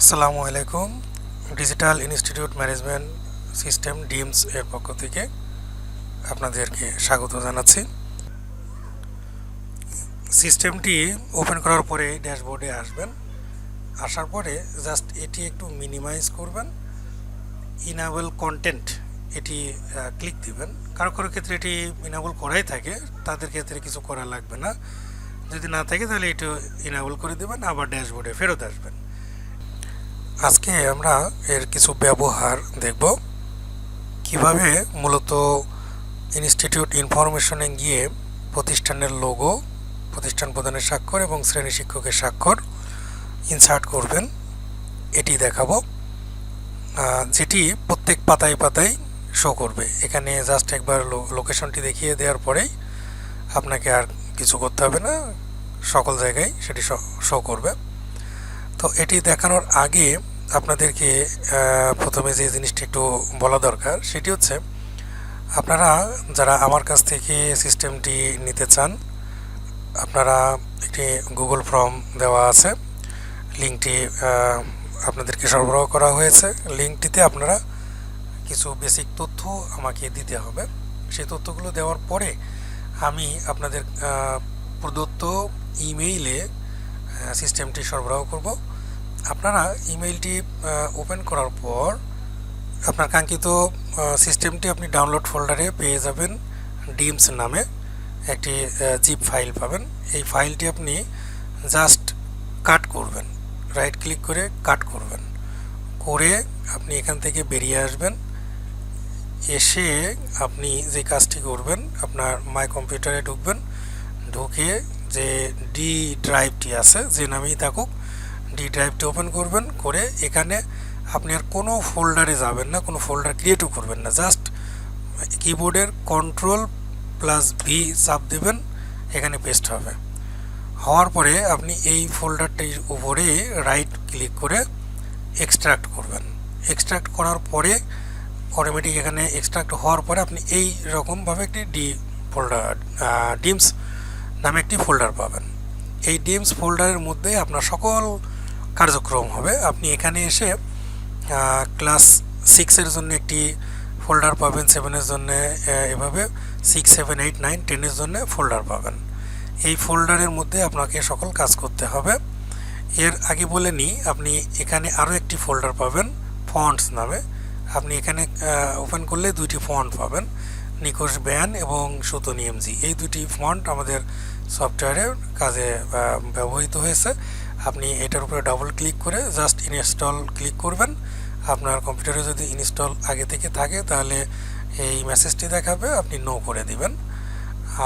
আসসালামু আলাইকুম। Digital institute management system ডিমস এর পক্ষ থেকে আপনাদেরকে স্বাগত জানাচ্ছি। সিস্টেমটি ওপেন করার পরে ড্যাশবোর্ডে আসবেন। আসার পরে জাস্ট এটি একটু মিনিমাইজ করবেন, ইনাবল কন্টেন্ট এটি ক্লিক দিবেন। কারো কারো ক্ষেত্রে এটি ইনাবল করাই থাকে, তাদের ক্ষেত্রে কিছু করা লাগবে না। যদি না থাকে তাহলে এটি ইনাবল করে দেবেন, আবার ড্যাশবোর্ডে ফেরত আসবেন। আজকে আমরা এর কিছু ব্যবহার দেখব, কিভাবে মূলত ইনস্টিটিউট ইনফরমেশনে গিয়ে প্রতিষ্ঠানের লোগো, প্রতিষ্ঠান প্রধানের স্বাক্ষর এবং শ্রেণী শিক্ষকের স্বাক্ষর ইনসার্ট করবেন, এটি দেখাবো, যেটি প্রত্যেক পাতায় পাতায় শো করবে। এখানে জাস্ট একবার লোকেশনটি দেখিয়ে দেওয়ার পরেই আপনাকে আর কিছু করতে হবে না, সকল জায়গায় সেটি শো করবে। তো এটি দেখানোর আগে আপনাদেরকে প্রথমে যে জিনিসটি একটু বলা দরকার সেটি হচ্ছে, আপনারা যারা আমার কাছ থেকে সিস্টেমটি নিতে চান, আপনারা একটি গুগল ফর্ম দেওয়া আছে, লিঙ্কটি আপনাদেরকে সরবরাহ করা হয়েছে। লিঙ্কটিতে আপনারা কিছু বেসিক তথ্য আমাকে দিতে হবে। সেই তথ্যগুলো দেওয়ার পরে আমি আপনাদের প্রদত্ত ইমেইলে সিস্টেমটি সরবরাহ করব। আপনারা ইমেইলটি ওপেন করার পর আপনার কাঙ্ক্ষিত সিস্টেমটি আপনি ডাউনলোড ফোল্ডারে পেয়ে যাবেন। ডিমস নামে একটি জিপ ফাইল পাবেন। এই ফাইলটি আপনি জাস্ট কাট করবেন, রাইট ক্লিক করে কাট করবেন, করে আপনি এখান থেকে বেরিয়ে আসবেন। এসে আপনি যে কাজটি করবেন, আপনার মাই কম্পিউটারে ঢুকবেন, ঢুকে যে ডি ড্রাইভটি আছে, যে নামেই থাকুক, ডি ড্রাইভটি ওপেন করবেন। করে এখানে আপনি আর কোনো ফোল্ডারে যাবেন না, কোনো ফোল্ডার ক্রিয়েটও করবেন না, জাস্ট কিবোর্ডের কন্ট্রোল+V চাপ দেবেন, এখানে পেস্ট হবে। হওয়ার পরে আপনি এই ফোল্ডারটির উপরে রাইট ক্লিক করে এক্সট্রাক্ট করবেন। এক্সট্রাক্ট করার পরে অটোমেটিক এখানে এক্সট্রাক্ট হওয়ার পরে আপনি এই রকমভাবে একটি ডিমস নামে একটি ফোল্ডার পাবেন। এই ডিমস ফোল্ডারের মধ্যে আপনার সকল কার্যক্রম হবে। আপনি এখানে এসে ক্লাস 6-এর জন্য একটি ফোল্ডার পাবেন, 7-এর জন্য, এভাবে 6, 7, 8, 9, 10-এর জন্য ফোল্ডার পাবেন। এই ফোল্ডারের মধ্যে আপনাকে সকল কাজ করতে হবে। এর আগে বলে নিই, আপনি এখানে আরও একটি ফোল্ডার পাবেন ফন্টস নামে। আপনি এখানে ওপেন করলে দুইটি ফন্ট পাবেন, নিকোশ ব্যান এবং সুতনি এমজি। এই দুটি ফন্ট আমাদের সফটওয়্যারের কাজে ব্যবহৃত হয়েছে। আপনি এটার উপরে ডাবল ক্লিক করে জাস্ট ইনস্টল ক্লিক করবেন। আপনার কম্পিউটারে যদি ইনস্টল আগে থেকে থাকে তাহলে এই মেসেজটি দেখাবে, আপনি নো করে দিবেন।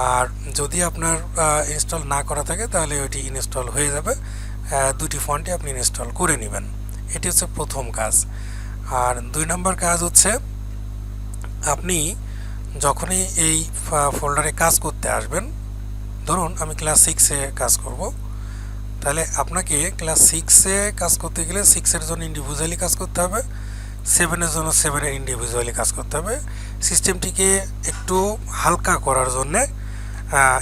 আর যদি আপনার ইনস্টল না করা থাকে তাহলে ওইটি ইনস্টল হয়ে যাবে। দুটি ফন্টই আপনি ইনস্টল করে নেবেন। এটি হচ্ছে প্রথম কাজ। আর 2 নম্বর কাজ হচ্ছে, আপনি যখনই এই ফোল্ডারে কাজ করতে আসবেন, ধরুন আমি ক্লাস 6-এ কাজ করব, তাহলে আপনাকে ক্লাস 6-এ কাজ করতে গেলে 6-এর জন্য ইন্ডিভিজুয়ালি কাজ করতে হবে, 7-এর জন্য 7-এর ইন্ডিভিজুয়ালি কাজ করতে হবে। সিস্টেমটিকে একটু হালকা করার জন্যে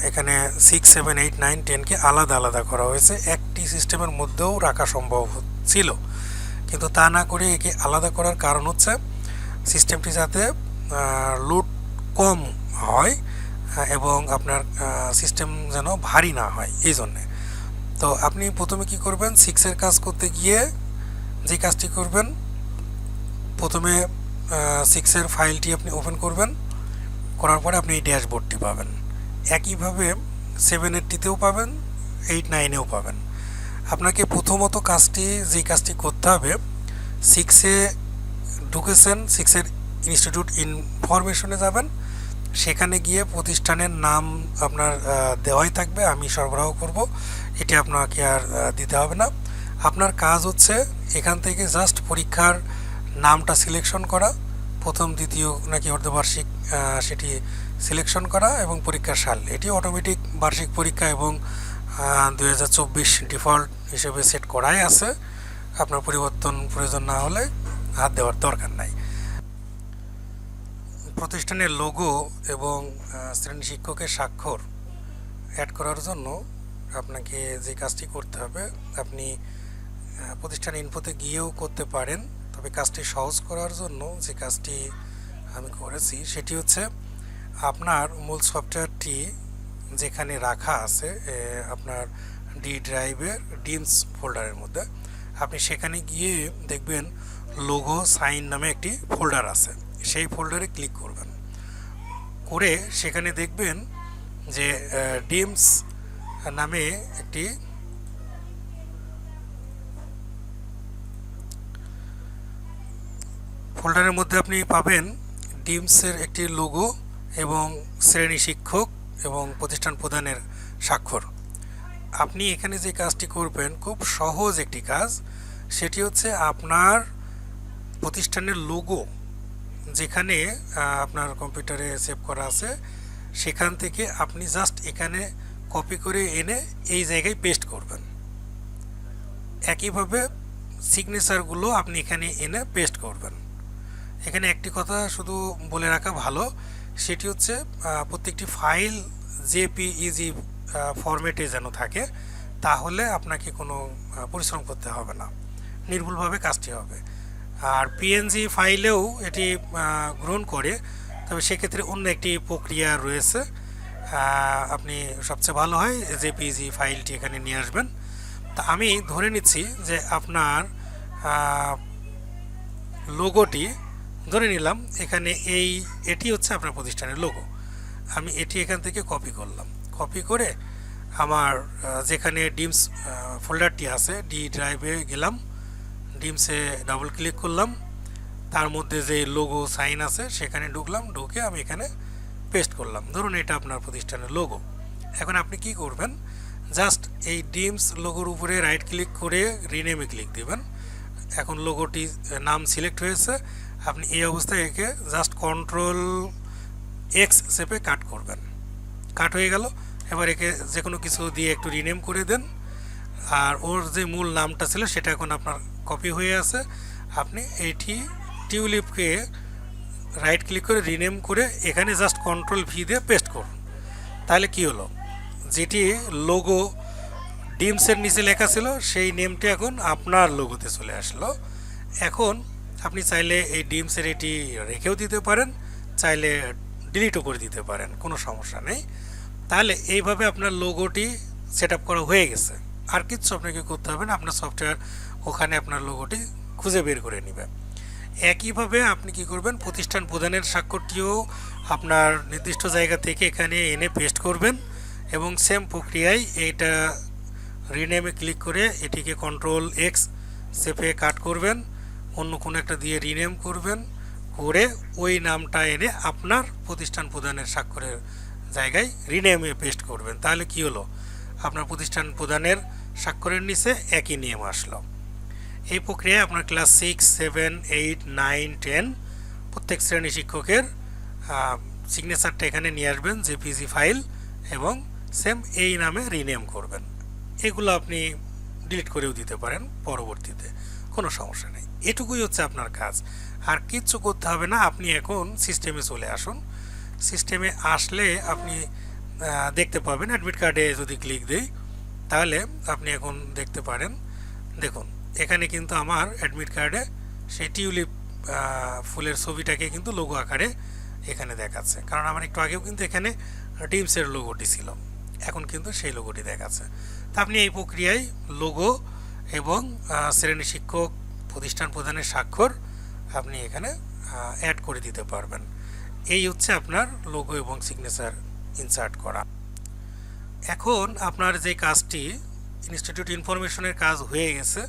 এখানে 6, 7, 8, 9, 10-কে আলাদা আলাদা করা হয়েছে। একটি সিস্টেমের মধ্যেও রাখা সম্ভব ছিল, কিন্তু তা না করে একে আলাদা করার কারণ হচ্ছে সিস্টেমটি যাতে লোড কম হয় এবং আপনার সিস্টেম যেন ভারী না হয়, এই জন্যে। তো আপনি প্রথমে কি করবেন, 6-এর কাজ করতে গিয়ে যে কাজটি করবেন, প্রথমে 6-এর ফাইলটি আপনি ওপেন করবেন। করার পরে আপনি এই ড্যাশবোর্ডটি পাবেন। একইভাবে 7-এরটিতেও পাবেন, 8, 9-এও পাবেন। আপনাকে প্রথমত যে কাজটি করতে হবে, 6-এ ঢুকেছেন, 6-এর ইনস্টিটিউট ইনফরমেশনে যাবেন। সেখানে গিয়ে প্রতিষ্ঠানের নাম আপনার দেওয়াই থাকবে, আমি সরবরাহ করব, এটি আপনাকে আর দিতে হবে না। আপনার কাজ হচ্ছে এখান থেকে জাস্ট পরীক্ষার নামটা সিলেকশন করা, প্রথম, দ্বিতীয় নাকি অর্ধবার্ষিক, সেটি সিলেকশন করা এবং পরীক্ষার সাল, এটি অটোমেটিক বার্ষিক পরীক্ষা এবং 2024 ডিফল্ট হিসেবে সেট করাই আছে। আপনার পরিবর্তন প্রয়োজন না হলে হাত দেওয়ার দরকার নাই। প্রতিষ্ঠানের লোগো এবং শ্রেণী শিক্ষকের স্বাক্ষর অ্যাড করার জন্য আপনাকে যে কাজটি করতে হবে, আপনি প্রতিষ্ঠান ইনফোতে গিয়েও করতে পারেন। তবে কাজটি সহজ করার জন্য যে কাজটি আমি করেছি সেটি হচ্ছে আপনার মূল সফটওয়্যারটি যেখানে রাখা আছে আপনার ডি ড্রাইভের ডিমস ফোল্ডারের মধ্যে, আপনি সেখানে গিয়ে দেখবেন লোগো সাইন নামে একটি ফোল্ডার আছে। সেই ফোল্ডারে ক্লিক করবেন, করে সেখানে দেখবেন যে ডিমস নামে একটি ফোল্ডারের মধ্যে আপনি পাবেন ডিমসের একটি লোগো এবং শ্রেণী শিক্ষক এবং প্রতিষ্ঠান প্রদানের স্বাক্ষর। আপনি এখানে যে কাজটি করবেন খুব সহজ একটি কাজ, সেটি হচ্ছে আপনার প্রতিষ্ঠানের লোগো যেখানে আপনার কম্পিউটারে সেভ করা আছে সেখান থেকে আপনি জাস্ট এখানে কপি করে এনে এই জায়গায় পেস্ট করবেন। একইভাবে সিগনেচারগুলো আপনি এখানে এনে পেস্ট করবেন। এখানে একটি কথা শুধু বলে রাখা ভালো, সেটি হচ্ছে প্রত্যেকটি ফাইল জেপিইজি ফরম্যাটে যেন থাকে, তাহলে আপনাকে কোনো পরিশ্রম করতে হবে না, নির্ভুলভাবে কাজটি হবে। আর পিএনজি ফাইলেও এটি গ্রহণ করে, তবে সেক্ষেত্রে অন্য একটি প্রক্রিয়া রয়েছে। আপনি সবচেয়ে ভালো হয় জেপিইজি ফাইলটি এখানে নিয়ে আসবেন। তা আমি ধরে নিচ্ছি যে আপনার লোগোটি ধরে নিলাম এখানে এটি হচ্ছে আপনার প্রতিষ্ঠানের লোগো। আমি এটি এখান থেকে কপি করলাম, কপি করে আমার যেখানে ডিমস ফোল্ডারটি আছে ডি ড্রাইভে গেলাম, ডিমসে ডাবল ক্লিক করলাম, তার মধ্যে যে লোগো সাইন আছে সেখানে ঢুকলাম, ঢুকে আমি এখানে পেস্ট করলাম। ধরুন এটা আপনার প্রতিষ্ঠানের লোগো। এখন আপনি কি করবেন, জাস্ট এই ডিমস লোগোর উপরে রাইট ক্লিক করে রিনেমে ক্লিক দেবেন। এখন লোগোটি নাম সিলেক্ট হয়েছে, আপনি এই অবস্থায় একে জাস্ট কন্ট্রোল এক্স চেপে কাট করবেন। কাট হয়ে গেল। এবার একে যে কোনো কিছু দিয়ে একটু রিনেম করে দেন। আর ওর যে মূল নামটা ছিল সেটা এখন আপনার কপি হয়ে আছে। আপনি এইটি টিউলিপকে রাইট ক্লিক করে রিনেম করে এখানে জাস্ট কন্ট্রোল ভি দিয়ে পেস্ট করুন। তাহলে কি হলো, যেটি লোগো ডিমসের নিচে লেখা ছিল সেই নেমটি এখন আপনার লোগোতে চলে আসলো। এখন আপনি চাইলে এই ডিমসের এটি রেখেও দিতে পারেন, চাইলে ডিলিটও করে দিতে পারেন, কোনো সমস্যা নেই। তাহলে এইভাবে আপনার লোগোটি সেট আপ করা হয়ে গেছে। আর কিছু আপনাকে করতে হবে না, আপনার সফটওয়্যার ওখানে আপনার লোগোটি খুঁজে বের করে নেবে। একইভাবে আপনি কি করবেন, প্রতিষ্ঠান প্রদানের স্বাক্ষরটিও আপনার নির্দিষ্ট জায়গা থেকে এখানে এনে পেস্ট করবেন এবং সেম প্রক্রিয়ায় এইটা রিনেমে ক্লিক করে এটিকে কন্ট্রোল এক্স চেপে কাট করবেন, অন্য কোনো একটা দিয়ে রিনেম করবেন, করে ওই নামটা এনে আপনার প্রতিষ্ঠান প্রদানের স্বাক্ষরের জায়গায় রিনেমে পেস্ট করবেন। তাহলে কি হলো, আপনার প্রতিষ্ঠান প্রদানের স্বাক্ষরের নিচে একই নিয়ম আসলো। এই প্রক্রিয়ায় আপনার ক্লাস 6, 7, 8, 9, 10 প্রত্যেক শ্রেণী শিক্ষকের সিগনেচারটা এখানে নিয়ে আসবেন জেপিজি ফাইল এবং সেম এই নামে রিনেম করবেন। এগুলো আপনি ডিলিট করেও দিতে পারেন পরবর্তীতে, কোনো সমস্যা নেই। এটুকুই হচ্ছে আপনার কাজ, আর কিচ্ছু করতে হবে না। আপনি এখন সিস্টেমে চলে আসুন। সিস্টেমে আসলে আপনি দেখতে পাবেন, অ্যাডমিট কার্ডে যদি ক্লিক দেই তাহলে আপনি এখন দেখতে পারেন। দেখুন এখানে কিন্তু আমার অ্যাডমিট কার্ডে সেই টিউলিপ ফুলের ছবিটাকে কিন্তু লোগো আকারে এখানে দেখাচ্ছে, কারণ আমার একটু আগেও কিন্তু এখানে ডিমসের লোগোটি ছিল, এখন কিন্তু সেই লোগোটি দেখাচ্ছে। তা আপনি এই প্রক্রিয়ায় লোগো এবং শ্রেণী শিক্ষক প্রতিষ্ঠান প্রদানের স্বাক্ষর আপনি এখানে অ্যাড করে দিতে পারবেন। এই হচ্ছে আপনার লোগো এবং সিগনেচার ইনসার্ট করা। এখন আপনার যে কাজটি ইনস্টিটিউট ইনফরমেশনের কাজ হয়ে গেছে,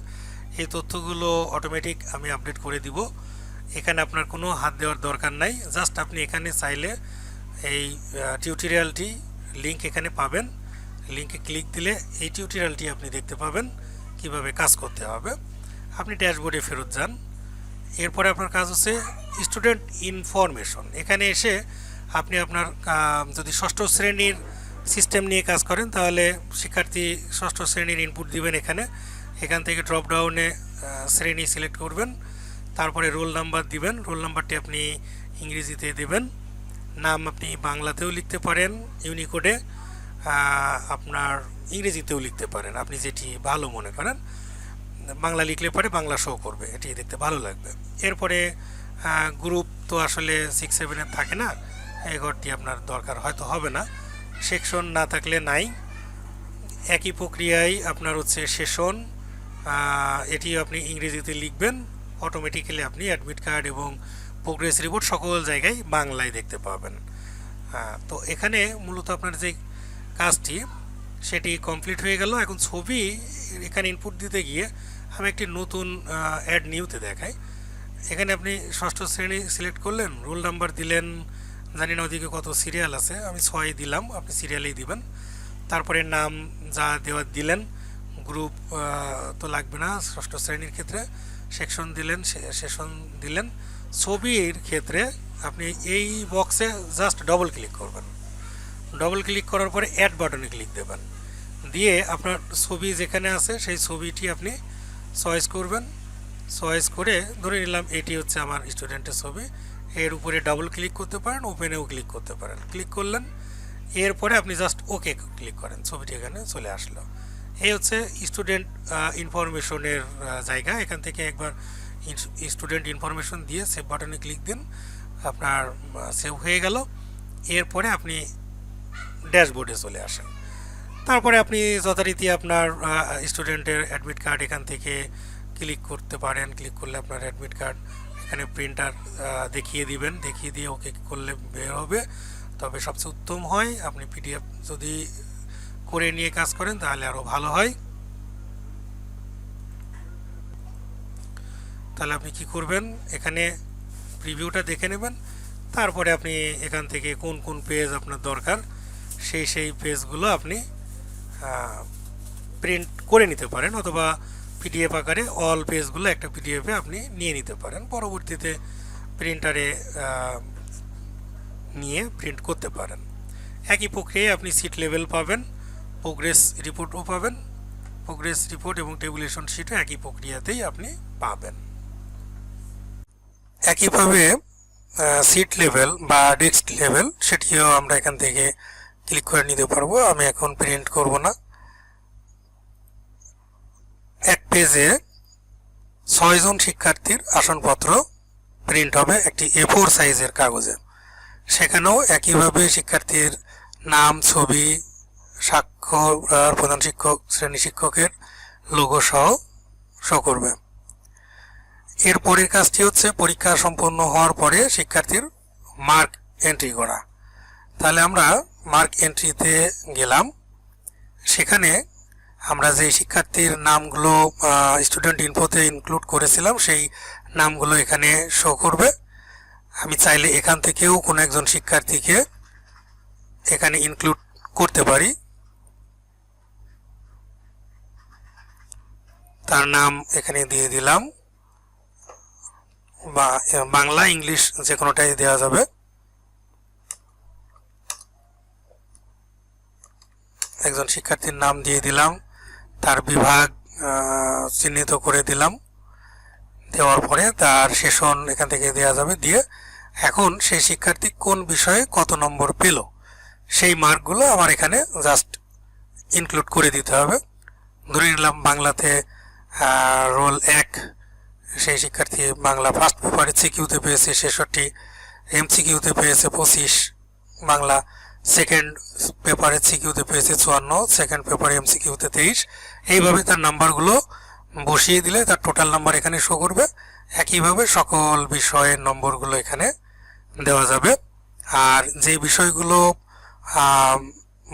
এই তথ্যগুলো অটোমেটিক আমি আপডেট করে দিব। এখানে আপনার কোনো হাত দেওয়ার দরকার নাই, জাস্ট আপনি এখানে চাইলে এই টিউটোরিয়ালটি লিঙ্ক এখানে পাবেন, লিঙ্কে ক্লিক দিলে এই টিউটোরিয়ালটি আপনি দেখতে পাবেন কিভাবে কাজ করতে হবে। আপনি ড্যাশবোর্ডে ফেরত যান। এরপরে আপনার কাজ হচ্ছে স্টুডেন্ট ইনফরমেশন। এখানে এসে আপনি আপনার যদি ষষ্ঠ শ্রেণীর সিস্টেম নিয়ে কাজ করেন তাহলে শিক্ষার্থী ষষ্ঠ শ্রেণীর ইনপুট দিবেন। এখান থেকে ড্রপ ডাউনে শ্রেণী সিলেক্ট করবেন, তারপরে রোল নাম্বার দিবেন। রোল নাম্বারটি আপনি ইংরেজিতে দেবেন, নাম আপনি বাংলাতেও লিখতে পারেন ইউনিকোডে, আপনার ইংরেজিতেও লিখতে পারেন, আপনি যেটি ভালো মনে করেন। বাংলা লিখলে পরে বাংলা শো করবে, এটি দেখতে ভালো লাগবে। এরপরে গ্রুপ তো আসলে 6-7-এর থাকে না, এই ঘরটি আপনার দরকার হয়তো হবে না। সেকশন না থাকলে নাই। একই প্রক্রিয়ায় আপনার হচ্ছে সেশন, এটি আপনি ইংরেজিতে লিখবেন, অটোমেটিক্যালি আপনি অ্যাডমিট কার্ড এবং প্রোগ্রেস রিপোর্ট সকল জায়গায় বাংলায় দেখতে পাবেন। তো এখানে মূলত আপনার যে কাজটি সেটি কমপ্লিট হয়ে গেল। এখন ছবি এখানে ইনপুট দিতে গিয়ে আমি একটি নতুন অ্যাড নিউতে দেখাই। এখানে আপনি ষষ্ঠ শ্রেণী সিলেক্ট করলেন, রোল নাম্বার দিলেন, জানি না ওদিকে কত সিরিয়াল আছে, আমি 6 দিলাম, আপনি সিরিয়ালেই দিবেন। তারপরে নাম যা দেওয়া দিলেন, গ্রুপ তো লাগবে না ষষ্ঠ শ্রেণীর ক্ষেত্রে, সেকশন দিলেন, সেশন দিলেন। ছবির ক্ষেত্রে আপনি এই বক্সে জাস্ট ডবল ক্লিক করবেন, ডবল ক্লিক করার পরে অ্যাড বাটনে ক্লিক দেবেন, দিয়ে আপনার ছবি যেখানে আছে সেই ছবিটি আপনি চয়েস করবেন। চয়েস করে ধরে নিলাম এটি হচ্ছে আমার স্টুডেন্টের ছবি, এর উপরে ডাবল ক্লিক করতে পারেন, ওপেনেও ক্লিক করতে পারেন। ক্লিক করলেন, এরপরে আপনি জাস্ট ওকে ক্লিক করেন, ছবিটি এখানে চলে আসলো। এই হচ্ছে স্টুডেন্ট ইনফরমেশনের জায়গা। এখান থেকে একবার স্টুডেন্ট ইনফরমেশন দিয়ে সেভ বাটনে ক্লিক দিন, আপনার সেভ হয়ে গেল। এরপরে আপনি ড্যাশবোর্ডে চলে আসেন। তারপরে আপনি যথারীতি আপনার স্টুডেন্টের অ্যাডমিট কার্ড এখান থেকে ক্লিক করতে পারেন। ক্লিক করলে আপনার অ্যাডমিট কার্ড এখানে প্রিন্টার দেখিয়ে দিবেন, দেখিয়ে দিয়ে ওকে করলে বের হবে। তবে সবচেয়ে উত্তম হয় আপনি পিডিএফ যদি করে নিয়ে কাজ করেন তাহলে আরও ভালো হয়। তাহলে আপনি কি করবেন, এখানে প্রিভিউটা দেখে নেবেন, তারপরে আপনি এখান থেকে কোন কোন পেজ আপনার দরকার সেই পেজগুলো আপনি প্রিন্ট করে নিতে পারেন, অথবা পিডিএফ আকারে অল পেজগুলো একটা পিডিএফে আপনি নিয়ে নিতে পারেন, পরবর্তীতে প্রিন্টারে নিয়ে প্রিন্ট করতে পারেন। একই প্রক্রিয়ায় আপনি সিট লেভেল পাবেন, প্রোগ্রেস রিপোর্টও পাবেন। প্রোগ্রেস রিপোর্ট এবং টেবুলেশন শিটও একই প্রক্রিয়াতেই আপনি পাবেন। একইভাবে সিট লেভেল বা ডেস্ক লেভেল সেটিও আমরা এখান থেকে ক্লিক করে নিতে পারবো। আমি এখন প্রিন্ট করব না। এক পেজে 6 জন শিক্ষার্থীর আসনপত্র প্রিন্ট হবে একটি A4 সাইজের কাগজে। সেখানেও একইভাবে শিক্ষার্থীর নাম, ছবি, স্বাক্ষর, প্রধান শিক্ষক, শ্রেণী শিক্ষকের লোগো সহ শো করবে। এর পরের কাজটি হচ্ছে পরীক্ষা সম্পন্ন হওয়ার পরে শিক্ষার্থীর মার্ক এন্ট্রি করা। তাহলে আমরা মার্ক এন্ট্রিতে গেলাম, সেখানে আমরা যে শিক্ষার্থীর নামগুলো স্টুডেন্ট ইনফোতে ইনক্লুড করেছিলাম সেই নামগুলো এখানে শো করবে। আমি চাইলে এখান থেকেও কোনো একজন শিক্ষার্থীকে এখানে ইনক্লুড করতে পারি, তার নাম এখানে দিয়ে দিলাম, বা বাংলা ইংলিশ যে কোনোটাই দেওয়া যাবে। একজন শিক্ষার্থীর নাম দিয়ে দিলাম, তার বিভাগ চিহ্নিত করে দিলাম, দেওয়ার পরে তার সেশন এখান থেকে দেওয়া যাবে। দিয়ে এখন সেই শিক্ষার্থী কোন বিষয়ে কত নম্বর পেল সেই মার্কগুলো আমার এখানে জাস্ট ইনক্লুড করে দিতে হবে। ধরে নিলাম বাংলাতে রোল 1 সেই শিক্ষার্থী বাংলা ফার্স্ট পেপারে সিকিউতে পেয়েছে 66, এমসিকিউতে পেয়েছে 25, বাংলা সেকেন্ড পেপারে সিকিউতে পেয়েছে 54, সেকেন্ড পেপারে এমসিকিউতে 23। এইভাবে তার নাম্বারগুলো বসিয়ে দিলে তার টোটাল নাম্বার এখানে শো করবে। একইভাবে সকল বিষয়ের নম্বরগুলো এখানে দেওয়া যাবে। আর যে বিষয়গুলো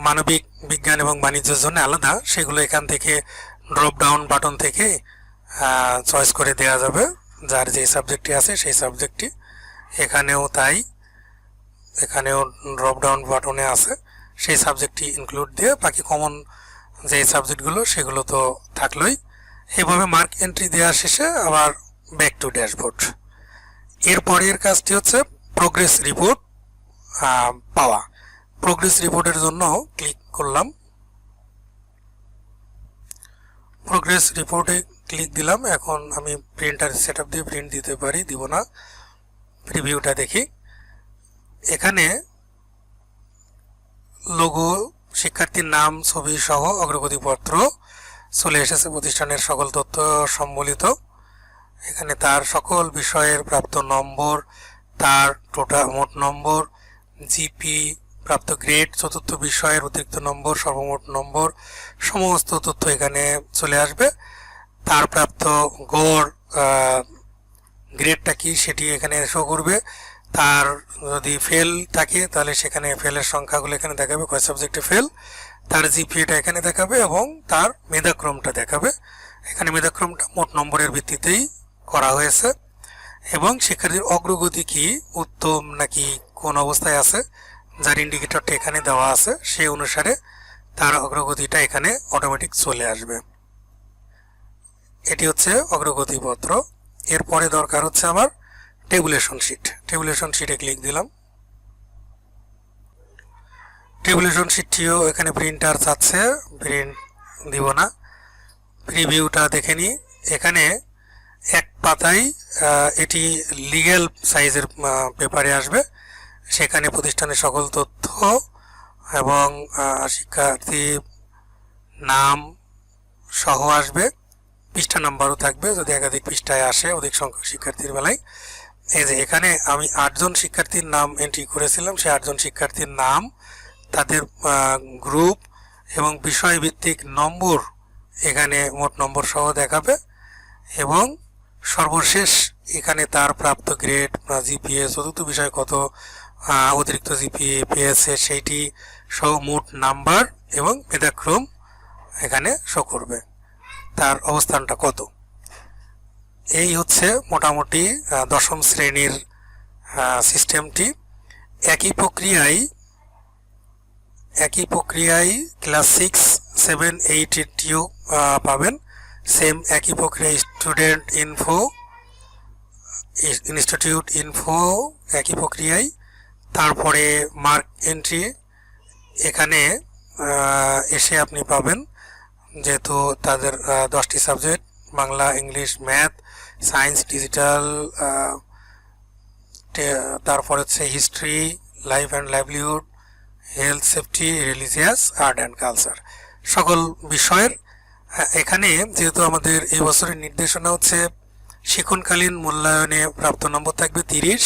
মানবিক বিজ্ঞান এবং বাণিজ্যের জন্য আলাদা সেগুলো এখান থেকে ড্রপ ডাউন বাটন থেকে চয়েস করে দেওয়া যাবে, যার যে সাবজেক্টটি আছে সেই সাবজেক্টটি। এখানেও তাই, এখানেও ড্রপ ডাউন বাটনে আছে, সেই সাবজেক্টটি ইনক্লুড দিয়ে বাকি কমন যে সাবজেক্টগুলো সেগুলো তো থাকলোই। এভাবে মার্ক এন্ট্রি দেওয়া শেষে আবার ব্যাক টু ড্যাশবোর্ড। এরপরের কাজটি হচ্ছে প্রোগ্রেস রিপোর্ট পাওয়া। প্রোগ্রেস রিপোর্টের জন্য ক্লিক করলাম, প্রোগ্রেস রিপোর্টে ক্লিক দিলাম। এখন আমি প্রিন্টার সেট আপ দিয়ে প্রিন্ট দিতে পারি, দিব না। প্রিভিউটা দেখি, এখানে লোগো, শিক্ষার্থীর নাম, ছবি সহ অগ্রগতিপত্র চলে এসেছে প্রতিষ্ঠানের সকল তথ্য সম্বলিত। এখানে তার সকল বিষয়ের প্রাপ্ত নম্বর, তার টোটাল মোট নম্বর, জিপি, প্রাপ্ত গ্রেড, চতুর্থ বিষয়ের অতিরিক্ত নম্বর, সর্বমোট নম্বর, সমস্ত তথ্য এখানে চলে আসবে। তার প্রাপ্ত গড় গ্রেডটা কি সেটি এখানে শো করবে। তার যদি ফেল থাকে তাহলে সেখানে ফেলের সংখ্যাগুলো এখানে দেখাবে, কয় সাবজেক্টে ফেল, তার জিপিএটা এখানে দেখাবে এবং তার মেধাক্রমটা দেখাবে। এখানে মেধাক্রমটা মোট নম্বরের ভিত্তিতেই করা হয়েছে এবং শিক্ষার্থীর অগ্রগতি কি, উত্তম নাকি কোন অবস্থায় আছে, যার ইন্ডিকেটরটা এখানে দেওয়া আছে, সেই অনুসারে তার অগ্রগতিটা এখানে অটোমেটিক চলে আসবে। এটি হচ্ছে অগ্রগতিপত্র। এরপরে দরকার হচ্ছে আমার টেবুলেশন শিট। টেবুলেশন শিটে ক্লিক দিলাম। টেবুলেশন শিটটিও এখানে প্রিন্টার চাচ্ছে, প্রিন্ট দিব না, প্রিভিউটা দেখে নিই। এখানে এক পাতায় এটি লিগ্যাল সাইজের পেপারে আসবে। সেখানে প্রতিষ্ঠানের সকল তথ্য এবং শিক্ষার্থী নাম সহ আসবে, পৃষ্ঠা নাম্বারও থাকবে যদি একাধিক পৃষ্ঠায় আসে অধিক সংখ্যক শিক্ষার্থীর বেলায়। এই যে এখানে আমি 8 জন শিক্ষার্থীর নাম এন্ট্রি করেছিলাম, সেই 8 জন শিক্ষার্থীর নাম, তাদের গ্রুপ এবং বিষয়ভিত্তিক নম্বর এখানে মোট নম্বর সহ দেখাবে এবং সর্বশেষ এখানে তার প্রাপ্ত গ্রেড, জিপিএ, চতুর্থ বিষয় কত অতিরিক্ত জিপিএ পেয়েছে সেইটি সহ মোট নাম্বার এবং মেধাক্রম এখানে শো করবে, তার অবস্থানটা কত। এই হচ্ছে মোটামুটি দশম শ্রেণীর সিস্টেমটি। একই প্রক্রিয়ায় ক্লাস 6, 7, 8 এটিও পাবেন। সেম একই প্রক্রিয়ায় স্টুডেন্ট ইনফো, ইনস্টিটিউট ইনফো একই প্রক্রিয়ায়। তারপরে মার্ক এন্ট্রি এখানে এসে আপনি পাবেন, যেহেতু তাদের 10টি subject, Bangla, English, math, science, digital, তারপর হচ্ছে history, life and livelihood, health, safety, religious, art and culture, সকল বিষয়ের। এখানে যেহেতু আমাদের এই বছরের নির্দেশনা হচ্ছে শিক্ষণকালীন মূল্যায়নে প্রাপ্ত নম্বর থাকবে 30,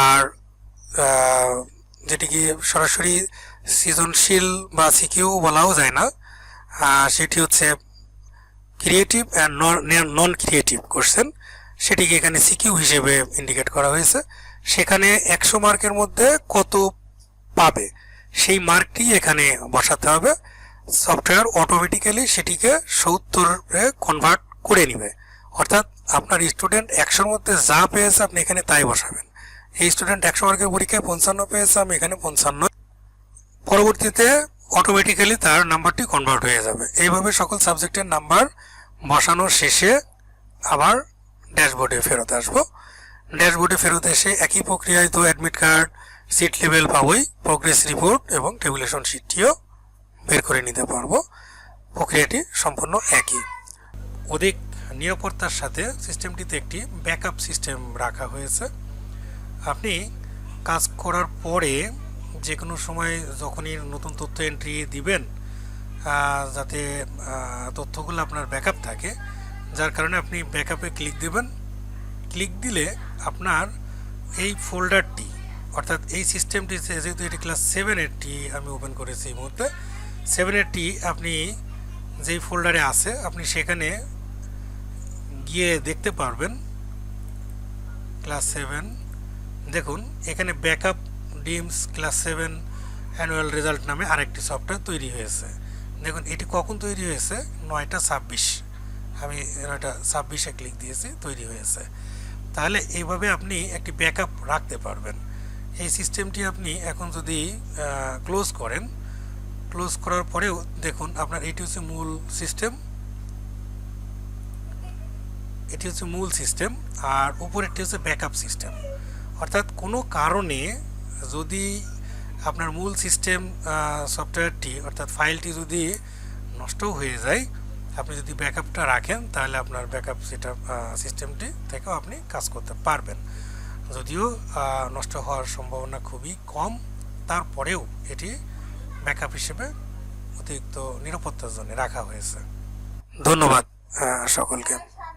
আর যেটিকে সরাসরি সৃজনশীল বা সিকিউ বলাও যায় না, সেটি হচ্ছে creative and non creative question, সেটিকে এখানে সিকিউ হিসেবে ইন্ডিকেট করা হয়েছে। সেখানে 100 মার্কের মধ্যে কত পাবে সেই মার্কটি এখানে বসাতে হবে। সফটওয়্যার অটোমেটিক্যালি সেটিকে 70-এ কনভার্ট করে নেবে, অর্থাৎ আপনার স্টুডেন্ট 100-র মধ্যে যা পেয়েছে আপনি এখানে তাই বসাবেন। এই স্টুডেন্ট 100 মার্কের পরীক্ষায় 55 পেয়েছে, আমি এখানে 55, পরবর্তীতে অটোমেটিক্যালি তার নাম্বারটি কনভার্ট হয়ে যাবে। এইভাবে সকল সাবজেক্টের নাম্বার বসানোর শেষে আবার ড্যাশবোর্ডে ফেরত আসবো। ড্যাশবোর্ডে ফেরত এসে একই প্রক্রিয়ায় তো অ্যাডমিট কার্ড, সিট লেভেল পাবোই, প্রোগ্রেস রিপোর্ট এবং টেবুলেশন শিটটিও বের করে নিতে পারবো। প্রক্রিয়াটি সম্পূর্ণ একই। অধিক নিরাপত্তার সাথে সিস্টেমটিতে একটি ব্যাকআপ সিস্টেম রাখা হয়েছে। আপনি কাজ করার পরে যে কোনো সময় যখনই নতুন তথ্য এন্ট্রি দিবেন, যাতে তথ্যগুলো আপনার ব্যাকআপ থাকে, যার কারণে আপনি ব্যাকআপে ক্লিক দেবেন। ক্লিক দিলে আপনার এই ফোল্ডারটি, অর্থাৎ এই সিস্টেমটি, যেহেতু এটি ক্লাস 7-এরটি আমি ওপেন করেছি এই মুহূর্তে, 7-এরটি আপনি যেই ফোল্ডারে আছে আপনি সেখানে গিয়ে দেখতে পারবেন। ক্লাস 7 দেখুন, এখানে ব্যাকআপ ডিমস ক্লাস 7 অ্যানুয়াল রেজাল্ট নামে আরেকটি সফটওয়্যার তৈরি হয়েছে। দেখুন এটি কখন তৈরি হয়েছে, 9টা 26, আমি 9টা 26-এ ক্লিক দিয়েছি, তৈরি হয়েছে। তাহলে এইভাবে আপনি একটি ব্যাকআপ রাখতে পারবেন। এই সিস্টেমটি আপনি এখন যদি ক্লোজ করেন, ক্লোজ করার পরেও দেখুন আপনার এটি হচ্ছে মূল সিস্টেম, এটি হচ্ছে মূল সিস্টেম, আর উপরেরটি হচ্ছে ব্যাকআপ সিস্টেম। অর্থাৎ কোনো কারণে যদি আপনার মূল সিস্টেম সফটওয়্যারটি অর্থাৎ ফাইলটি যদি নষ্ট হয়ে যায়, আপনি যদি ব্যাকআপটা রাখেন তাহলে আপনার ব্যাকআপ সিস্টেমটি থেকেও আপনি কাজ করতে পারবেন। যদিও নষ্ট হওয়ার সম্ভাবনা খুবই কম, তারপরেও এটি ব্যাকআপ হিসেবে অতিরিক্ত নিরাপত্তার জন্য রাখা হয়েছে। ধন্যবাদ সকলকে।